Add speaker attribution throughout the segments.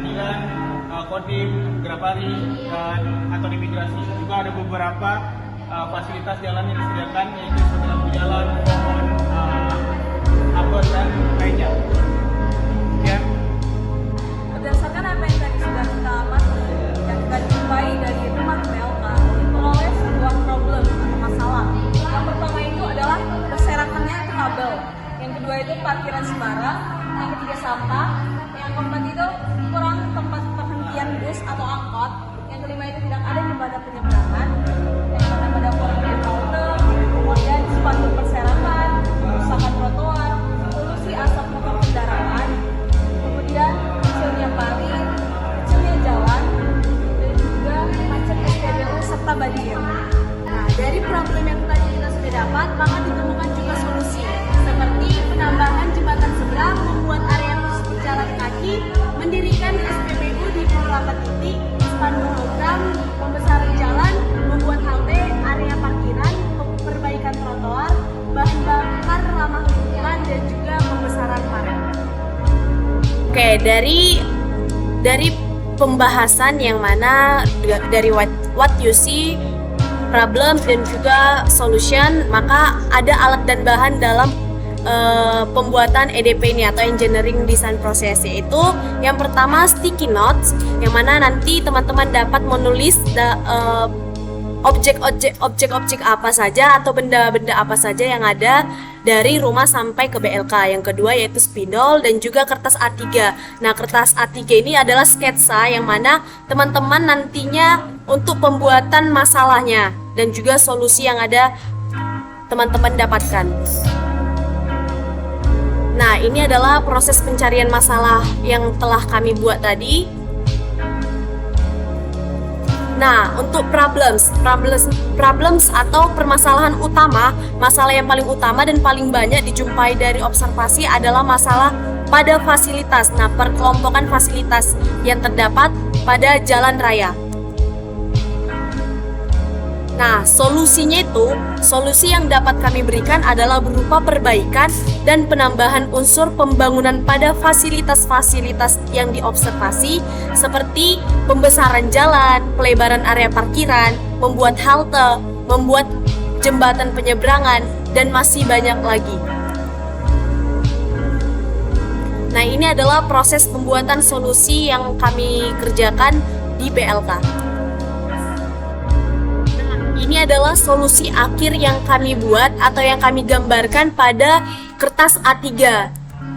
Speaker 1: panggilan, kodim, grafari, dan kantor imigrasi. Juga ada beberapa fasilitas jalan yang disediakan, yaitu seperti lampu jalan, pohon, abon, dan lainnya. Ya.
Speaker 2: Berdasarkan apa yang tadi sudah kita amati dan kita jumpai dari rumah PLK, diperoleh sebuah problem atau masalah. Yang pertama itu adalah berserakannya itu kabel. Yang kedua itu parkiran sembarang. Yang ketiga sampah. Yang keempat itu kurang tempat perhentian bus atau angkot. Yang kelima itu tidak ada jembatan penyeberangan. Yang keenam ada kurangnya halte. Kemudian spanduk berserakan, kerusakan trotoar, polusi asap motor kendaraan. Kemudian kecilnya parit, kecilnya jalan, dan juga macet SPBU serta banjir. Nah, dari problem yang tadi kita sudah dapat, maka ditemukan juga solusi, seperti penambahan jembatan seberang, membuat area khusus berjalan kaki, mendirikan SPBU di beberapa titik, spanduk hologram, pembesaran jalan, membuat halte, area parkiran, perbaikan trotoar, bahan bakar ramah lingkungan, dan juga pembesaran paret.
Speaker 3: Oke, dari pembahasan yang mana dari what you see, problem dan juga solution, maka ada alat dan bahan dalam pembuatan EDP ini atau Engineering Design Process, yaitu yang pertama sticky notes, yang mana nanti teman-teman dapat menulis objek-objek apa saja atau benda-benda apa saja yang ada dari rumah sampai ke BLK. Yang kedua yaitu spidol dan juga kertas A3. Nah, kertas A3 ini adalah sketsa yang mana teman-teman nantinya untuk pembuatan masalahnya dan juga solusi yang ada teman-teman dapatkan. Nah, ini adalah proses pencarian masalah yang telah kami buat tadi. Nah, untuk problems atau permasalahan utama, masalah yang paling utama dan paling banyak dijumpai dari observasi adalah masalah pada fasilitas. Nah, perkelompokan fasilitas yang terdapat pada jalan raya. Nah, solusi yang dapat kami berikan adalah berupa perbaikan dan penambahan unsur pembangunan pada fasilitas-fasilitas yang diobservasi, seperti pembesaran jalan, pelebaran area parkiran, membuat halte, membuat jembatan penyeberangan, dan masih banyak lagi. Nah, ini adalah proses pembuatan solusi yang kami kerjakan di BLK. Ini adalah solusi akhir yang kami buat atau yang kami gambarkan pada kertas A3.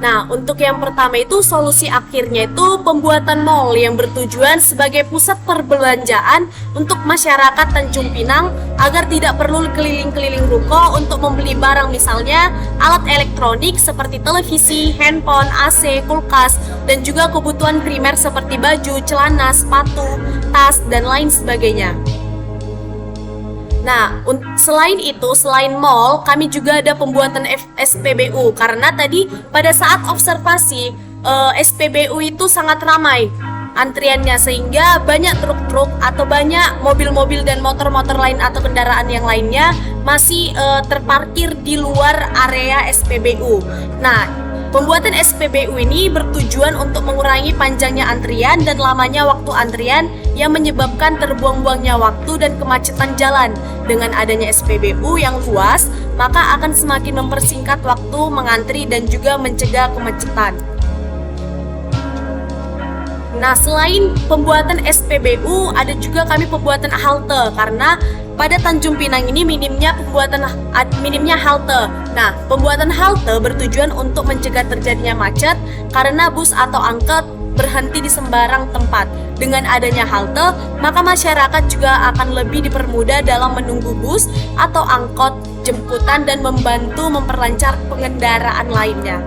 Speaker 3: Nah, untuk yang pertama itu solusi akhirnya itu pembuatan mall yang bertujuan sebagai pusat perbelanjaan untuk masyarakat Tanjung Pinang agar tidak perlu keliling-keliling ruko untuk membeli barang, misalnya alat elektronik seperti televisi, handphone, AC, kulkas, dan juga kebutuhan primer seperti baju, celana, sepatu, tas, dan lain sebagainya. Nah, selain mall, kami juga ada pembuatan SPBU, karena tadi pada saat observasi SPBU itu sangat ramai antriannya, sehingga banyak truk-truk atau banyak mobil-mobil dan motor-motor lain atau kendaraan yang lainnya masih terparkir di luar area SPBU. Nah, pembuatan SPBU ini bertujuan untuk mengurangi panjangnya antrian dan lamanya waktu antrian yang menyebabkan terbuang-buangnya waktu dan kemacetan jalan. Dengan adanya SPBU yang luas, maka akan semakin mempersingkat waktu mengantri dan juga mencegah kemacetan. Nah, selain pembuatan SPBU, ada juga kami pembuatan halte, karena pada Tanjung Pinang ini minimnya halte. Nah, pembuatan halte bertujuan untuk mencegah terjadinya macet karena bus atau angkot berhenti di sembarang tempat. Dengan adanya halte, maka masyarakat juga akan lebih dipermudah dalam menunggu bus atau angkot jemputan dan membantu memperlancar pengendaraan lainnya.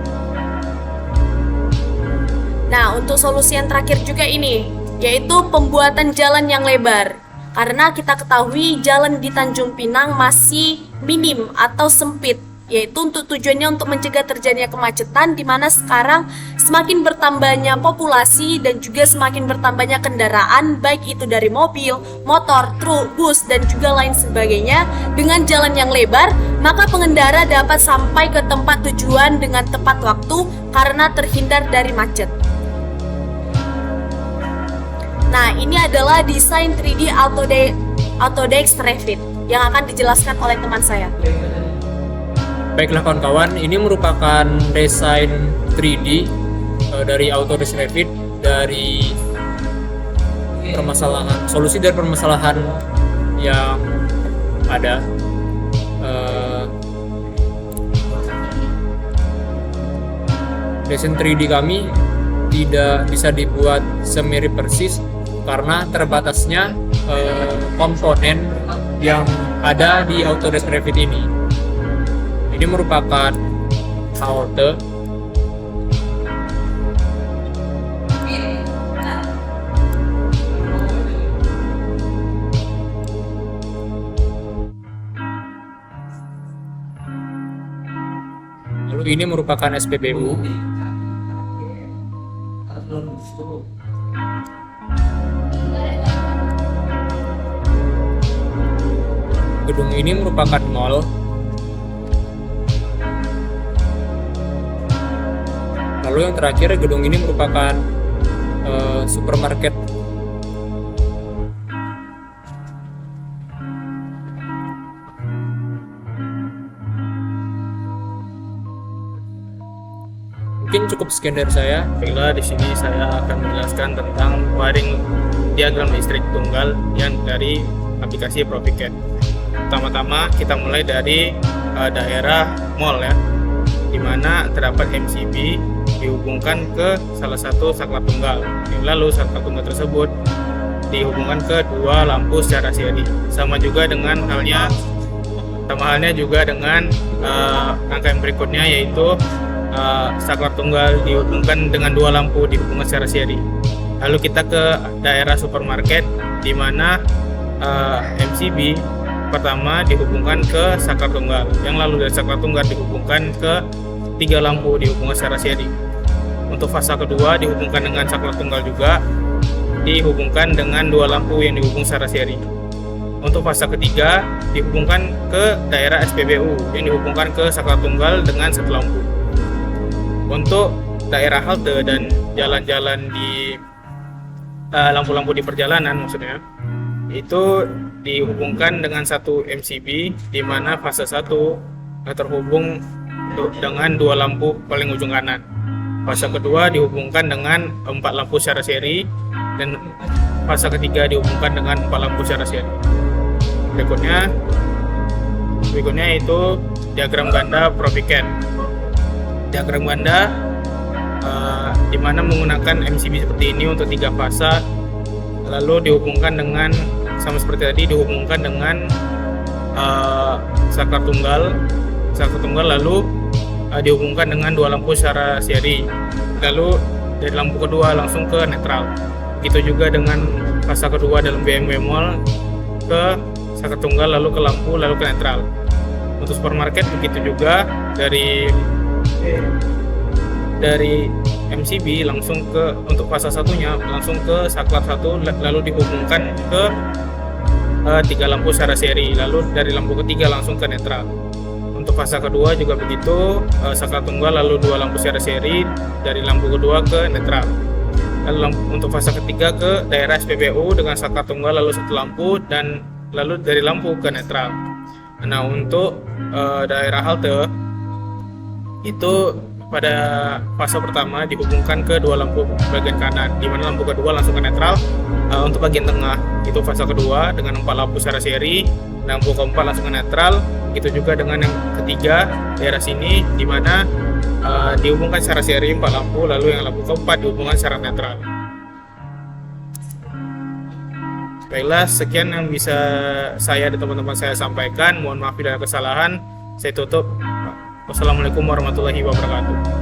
Speaker 3: Nah, untuk solusi yang terakhir juga ini, yaitu pembuatan jalan yang lebar. Karena kita ketahui jalan di Tanjung Pinang masih minim atau sempit, yaitu untuk tujuannya untuk mencegah terjadinya kemacetan, di mana sekarang semakin bertambahnya populasi dan juga semakin bertambahnya kendaraan, baik itu dari mobil, motor, truk, bus, dan juga lain sebagainya. Dengan jalan yang lebar, maka pengendara dapat sampai ke tempat tujuan dengan tepat waktu karena terhindar dari macet. ini adalah desain 3D Autodesk Revit yang akan dijelaskan oleh teman saya.
Speaker 4: Baiklah kawan-kawan, ini merupakan desain 3D dari Autodesk Revit dari solusi dari permasalahan yang ada. Desain 3D kami tidak bisa dibuat semirip persis karena terbatasnya komponen yang ada di Autodesk Revit ini. Ini merupakan halte lalu ini merupakan SPBU. Gedung ini merupakan mall. Lalu yang terakhir, gedung ini merupakan supermarket. Mungkin cukup sekian dari saya.
Speaker 1: Baiklah, di sini saya akan menjelaskan tentang wiring diagram listrik tunggal yang dari aplikasi ProfiCAD. Pertama-tama kita mulai dari daerah mall ya, di mana terdapat MCB dihubungkan ke salah satu saklar tunggal. Lalu saklar tunggal tersebut dihubungkan ke dua lampu secara seri. Sama halnya juga dengan angka yang berikutnya, yaitu saklar tunggal dihubungkan dengan dua lampu dihubungkan secara seri. Lalu kita ke daerah supermarket, di mana MCB pertama dihubungkan ke saklar tunggal, yang lalu dari saklar tunggal dihubungkan ke tiga lampu dihubungkan secara seri. Untuk fase kedua dihubungkan dengan saklar tunggal juga dihubungkan dengan dua lampu yang dihubung secara seri. Untuk fase ketiga dihubungkan ke daerah SPBU yang dihubungkan ke saklar tunggal dengan satu lampu. Untuk daerah halte dan jalan-jalan di lampu-lampu di perjalanan maksudnya, itu dihubungkan dengan satu MCB, di mana fase 1 terhubung dengan dua lampu paling ujung kanan. Fase kedua dihubungkan dengan 4 lampu secara seri, dan fase ketiga dihubungkan dengan 4 lampu secara seri. Berikutnya itu diagram ganda ProfiCAD. Diagram ganda di mana menggunakan MCB seperti ini untuk 3 fase, lalu dihubungkan dengan sama seperti tadi, dihubungkan dengan saklar tunggal, lalu dihubungkan dengan dua lampu secara seri, lalu dari lampu kedua langsung ke netral. Begitu juga dengan fase kedua dalam BMW Mall, ke saklar tunggal, lalu ke lampu, lalu ke netral. Untuk supermarket begitu juga, dari MCB langsung ke, untuk fase satunya langsung ke saklar 1, lalu dihubungkan ke 3 lampu secara seri, lalu dari lampu ketiga langsung ke netral. Untuk fase kedua juga begitu, saklar tunggal lalu 2 lampu secara seri, dari lampu kedua ke netral. Lalu untuk fase ketiga ke daerah SPBU dengan saklar tunggal lalu 1 lampu, dan lalu dari lampu ke netral. Nah, untuk daerah halte itu pada fase pertama dihubungkan ke 2 lampu bagian kanan, di mana lampu kedua langsung ke netral. Untuk bagian tengah itu fase kedua dengan 4 lampu secara seri, lampu keempat langsung ke netral. Itu juga dengan yang ketiga daerah sini, di mana dihubungkan secara seri 4 lampu, lalu yang lampu keempat dihubungkan secara netral. Baiklah, sekian yang bisa saya dan teman-teman saya sampaikan. Mohon maaf bila ada kesalahan. Saya tutup. Wassalamualaikum warahmatullahi wabarakatuh.